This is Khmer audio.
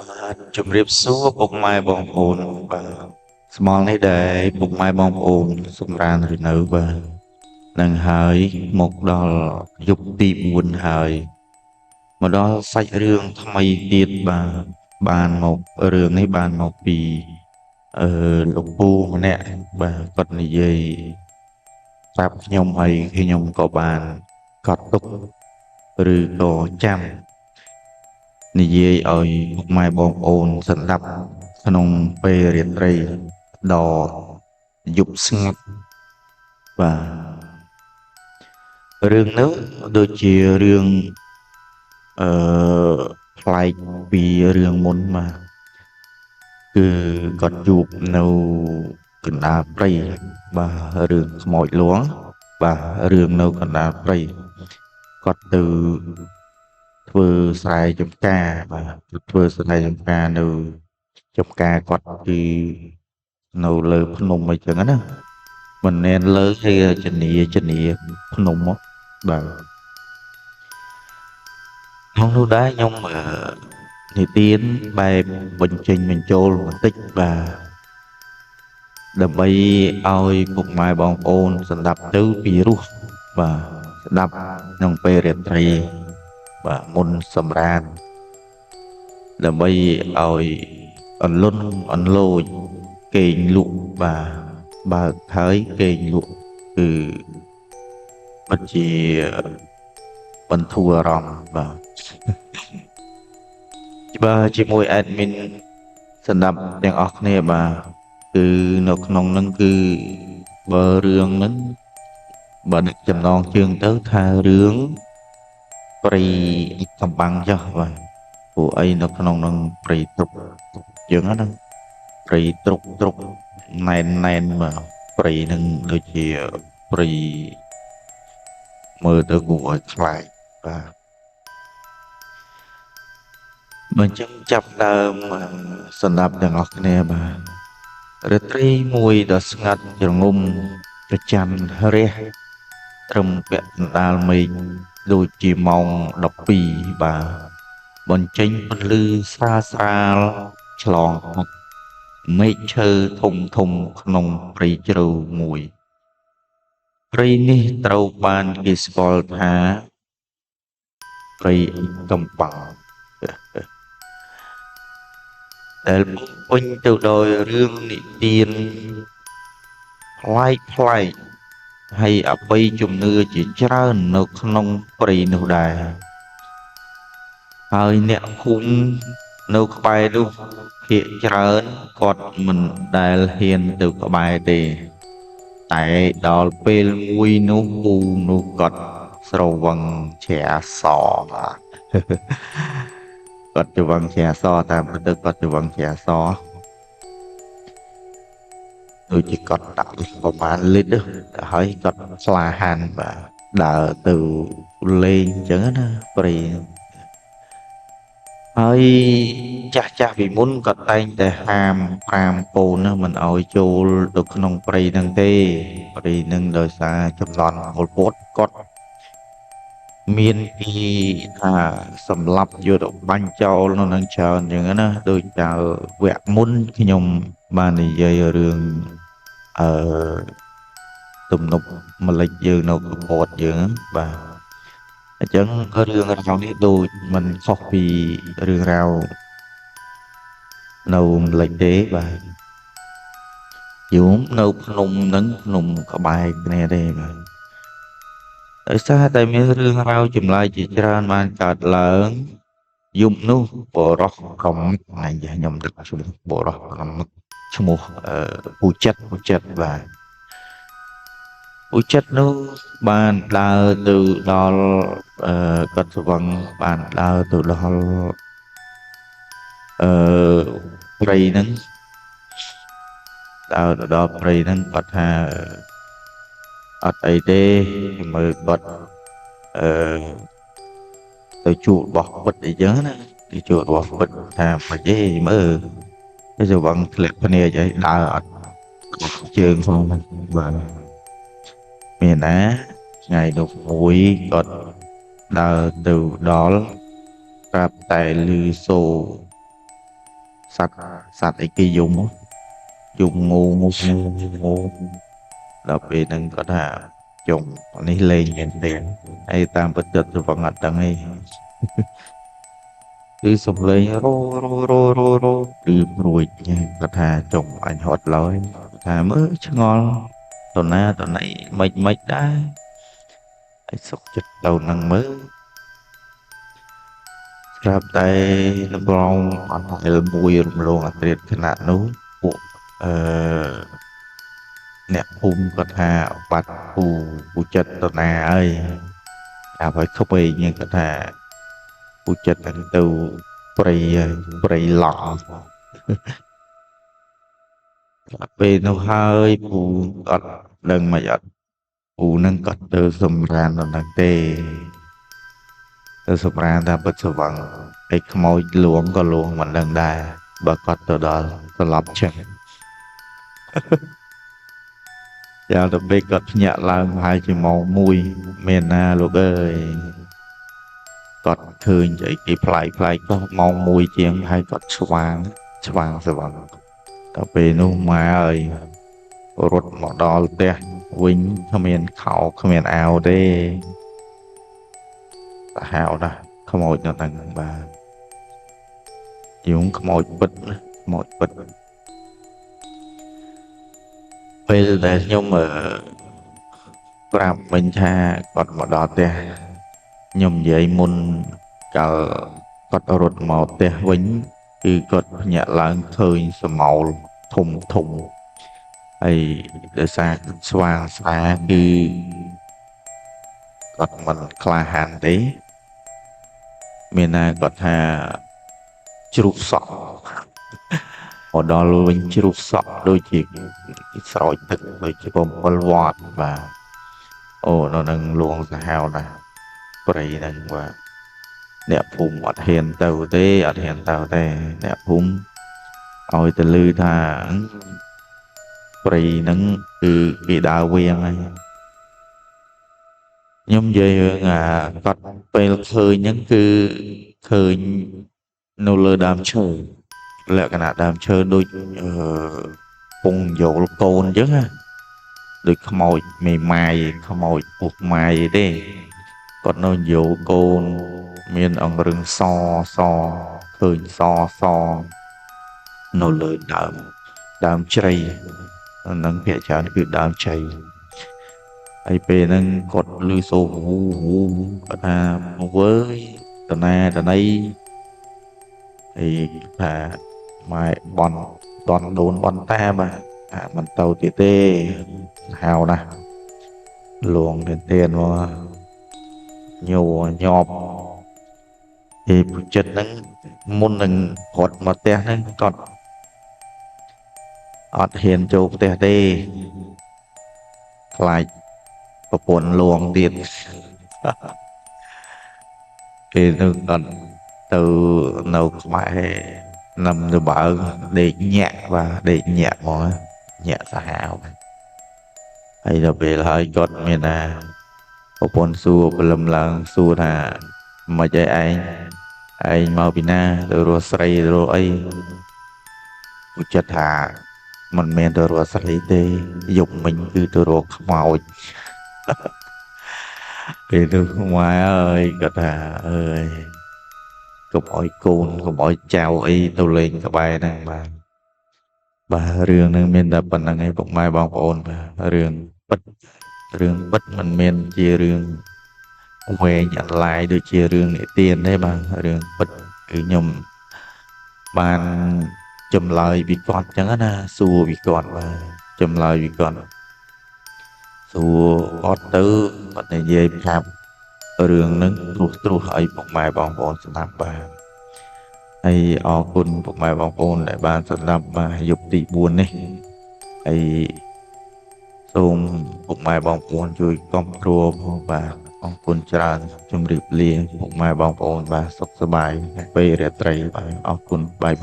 បាទជំរាបសួរពុកម៉ែបងប្អូនបាទស្មល់នេះដែរពុកម៉ែបងប្អូនសម្រានឬនៅបាទនឹងហើយមកដល់យប់ទី4ហើយមកដល់សាច់រឿងថ្មីទៀតបាទបានមករឿងនេះបានមកពីលោកពូម្នាក់បាទគាត់និយាយប្រាប់ខ្ញុំហើយខ្ញុំក៏បានកត់ទុកឬក៏ចាំនិយាយឲ្យពុកម៉ែបងប្អូនសន្តាប់ក្នុងពេលរាត្រីដ៏យប់ស្ងាត់បាទរឿងនោះដូចជារឿងអឺប្លែកពីរឿងមុនបាទគឺគាត់ជួបនៅកណ្ដាលព្រៃបាទរឿងខ្មោចលួងបាទរឿងនៅកណ្ដាលព្រៃគាត់ទៅធ្វើស្រែចម្ការបាទធ្វើស្រែចម្ការនៅចម្ការគាត់គឺនៅលើភ្នំអីចឹងណាមិនមែនលើទេជំនាភ្នំហ៎បាទក្នុងនោះដែរខ្ញុំនិទានបែបបញ្ចេញបញ្ចូលបន្តិចបាទដើម្បីឲ្យពុកម៉ែបងប្អូនស្ដាប់ទៅពីរោះបាទស្ដាប់ក្នុងពេលរាត្រីបាទមុនសម្រានដើម្បីឲ្យអន្លន់អន្លោចគេងលក់បាទបើកហើយគេងលក់គឺពិតជាបន្ធូរអារម្មណ៍បាទច្បាស់ជាមួយ admin សម្រាប់ទាំងអស់គ្នាបាទគឺនៅក្នុងហ្នឹងគឺបើរឿងហ្នឹងបើដឹកចំណងជើងទៅថារឿងព្រៃកំបាំងចុះបាទពួកអីនៅក្នុងហ្នឹងព្រៃទ្រុកយើងហ្នឹងព្រៃទ្រុកណែនបាទព្រៃហ្នឹងដូចជាព្រៃមើលទៅគួរឲ្យខ្លាចបាទបើអញ្ចឹងចាប់ដើមសម្រាប់ទាំងអស់គ្នាបាទរាត្រីមួយដ៏ស្ងាត់ជ្រងំព្រះច័ន្ទរះត្រឹមពាក់កណ្ដាលមេឃដូចជាម៉ោង12បាទបញ្ចេញពន្លឺស្រាលឆ្លងកាត់មេឃឈើធំក្នុងព្រៃជ្រៅមួយព្រៃនេះត្រូវបានគេស្គាល់ថាព្រៃកំបាំងដែលបំពេញទៅដោយរឿងនិទានប្លែកហើយអបិយជំនឿជាច្រើននៅក្នុងព្រៃនោះដែរហើយអ្នកភូមិនៅក្បែរនោះភាគច្រើនគាត់មិនដែលហ៊ានទៅក្បែរទេតែដល់ពេលមួយនោះពូនោះគាត់ស្រវឹងជ្រះសបាទគាត់ច្រវឹងជ្រះសតាមពិតទៅគាត់ច្រវឹងជ្រះសដូចជាគាត់ដាក់ប្រមាណលីត្រហើយគាត់ស្លាហានបាទដើរទៅលេងអញ្ចឹងណាព្រៃហើយចាស់ពីមុនគាត់តែងតែហាម5កូនណាមិនឲ្យចូលទៅក្នុងព្រៃហ្នឹងទេព្រៃហ្នឹងដោយសារចំណន់ពលពតគាត់មានពីថាសម្លាប់យកទៅបាញ់ចោលនៅនឹងច្រើនអញ្ចឹងណាដូចតែវគ្គមុនខ្ញុំបាននិយាយរឿងអឺទំនប់ម្លេចយើងនៅកពតយើងបាទអញ្ចឹងរឿងរ៉ាវនេះដូចមិនខុសពីរឿងរ៉ាវនៅម្លេចទេបាទយូមនៅភ្នំហ្នឹងភ្នំក្បែរគ្នាទេបាទដោយសារតែមានរឿងរ៉ាវចម្លែកជាច្រើនបានកើតឡើងយប់នោះបរោះក្រមថ្ងៃខ្ញុំទឹកឈ្មោះបរោះក្រមឈ្មោះពូចិត្តបាទពូចិត្តនោះបានដើរទៅដល់គាត់ស្វឹងបានដើរទៅដល់ព្រៃហ្នឹងដើរទៅដល់ព្រៃហ្នឹងគាត់ថាអត់អីទេមើលគាត់ទៅជួបរបស់ពិតអីចឹងណាទៅជួបរបស់ពិតថាមិនទេមើលទៅស្វឹងធ្លាក់ភ្នែកអីដើរអត់ជើងផងបាទមានណាថ្ងៃនោះមួយគាត់ដើរទៅដល់ប្រាប់តែឮសូ សត្វសត្វអីគេយំងូងូដល់ពេលហ្នឹងគាត់ថាចុងនេះលេងមែនទេហើយតាមពិតទៅត្រង់អត់ដឹងទេគឺសំឡេងរគឺរួចគាត់ថាចុងអញហត់ឡើយថាមើលឆ្ងល់តណាតណៃមិនដែរឲ្យសុកចិត្តទៅនឹងមើលស្រាប់តែលំរងអត់ហិលមួយរំលងអត្រាតខណៈនោះពួកអឺអ្នកភូមិគាត់ថាបាត់ពូចិត្តតណាហើយអាប់ឲ្យក្បេងហ្នឹងគាត់ថាពូចិត្តហ្នឹងទៅព្រៃហើយព្រៃឡង់ពេលនោះហើយពូអត់ដឹងមិនអត់ពូនឹងគាត់ទៅសម្រានដល់ហ្នឹងទេទៅសម្រានតាមពិតស្វឹងឯខ្មោចលួងក៏លួងមិនដឹងដែរបើគាត់ទៅដល់ស្លាប់ចឹងយ៉ាងទៅពេកគាត់ភ្ញាក់ឡើងប្រហែលជាម៉ោង1មានណាលោកអើយគាត់ឃើញអីគេប្លែកក៏ម៉ោង1ជាងហើយគាត់ស្វាងស្វឹងដល់ពេលនោះម៉ែអើយរត់មកដល់ផ្ទះវិញគ្មានខោគ្មានអាវទេសាហាវណាស់ខ្មោចនៅហ្នឹងបាទយងខ្មោចពិតពេលដែលខ្ញុំប្រាប់មិញថាគាត់មកដល់ផ្ទះខ្ញុំនិយាយមុនកាលគាត់រត់មកផ្ទះវិញគឺគាត់ភ្ញាក់ឡើងឃើញស្រមោលធំហើយដោយសារស្វាងស្វាគឺគាត់មិនក្លាហានទេមានណាគាត់ថាជ្រូកសក់មកដល់វិញជ្រូកសក់ដូចជាស្រោចទឹកដូចជា7វ៉ាត់បាទអូនៅនឹងលួងសាហាវណាស់ព្រៃហ្នឹងបាទអ្នកភូមិអត់ហ៊ានទៅទេអ្នកភូមិឲ្យទៅលឺថាព្រៃហ្នឹងគឺគេដើរវៀងហើយខ្ញុំនិយាយរឿងគាត់ពេលឃើញហ្នឹងគឺឃើញនៅលើដើមឈើលក្ខណៈដើមឈើដូចពងយល់កូនអញ្ចឹងណាដូចខ្មោចមេម៉ាយខ្មោចពុះម៉ាយទេគាត់នៅយល់កូនមានអង្រឹងសឃើញសនៅលើដើមជ្រៃហ្នឹងភាគច្រើនគឺដើមជ្រៃហើយពេលហ្នឹងគាត់លឺសូរគាត់ថាវើយតណៃហើយថាម៉ែបនដូនបនតាបាទមិនទៅទៀតទេហៅណាលួងទៀនមកញោញាប់ឯពុចិត្តហ្នឹងមុននឹងគាត់មកផ្ទះហ្នឹងគាត់អត់ហ៊ានចូលផ្ទះទេខ្លាចប្រពន្ធលួងទៀតពេលនោះគាត់ទៅនៅក្បែរនំទៅបើដេកញាក់បាទដេកញាក់មកញាក់សាហាវហើយដល់ពេលហើយគាត់មានថាប្រពន្ធសួរព្រលឹមឡើងសួរថាមិនអីឯងមកពីណាទៅរស់ស្រីរស់អីពុជិតថាមិនមែនទៅរស់ស្រីទេយប់មិញគឺទៅរកខ្មោចពេលនោះម៉ែអើយគាត់ថាអើយកុំអោយកូនកុំអោយចៅអីទៅលេងក្បែរហ្នឹងបាទរឿងហ្នឹងមានតែប៉ុណ្្នឹងឯងពុកម៉ែបងប្អូនបាទរឿងពិតមិនមែនជារឿងវែងអន្លាយដូចជារឿងនិទានទេបាទរឿងពិតគឺខ្ញុំបានចម្លើយពីគាត់ចឹងណាសួរពីគាត់បាទចម្លើយពីគាត់សួរគាត់ទៅគាត់និយាយប្រាប់រឿងហ្នឹងត្រួសឲ្យពុកម៉ែបងប្អូនស្ដាប់បាទហើយអរគុណពុកម៉ែបងប្អូនដែលបានស្ដាប់បាទយប់ទី4នេះហើយសូមពុកម៉ែបងប្អូនជួយគាំទ្រផងបាទអរគុណច្រើនជម្រាបលាពុកម៉ែបងប្អូនបាទសុខសប្បាយពេលរាត្រីបាទអរគុណបាយ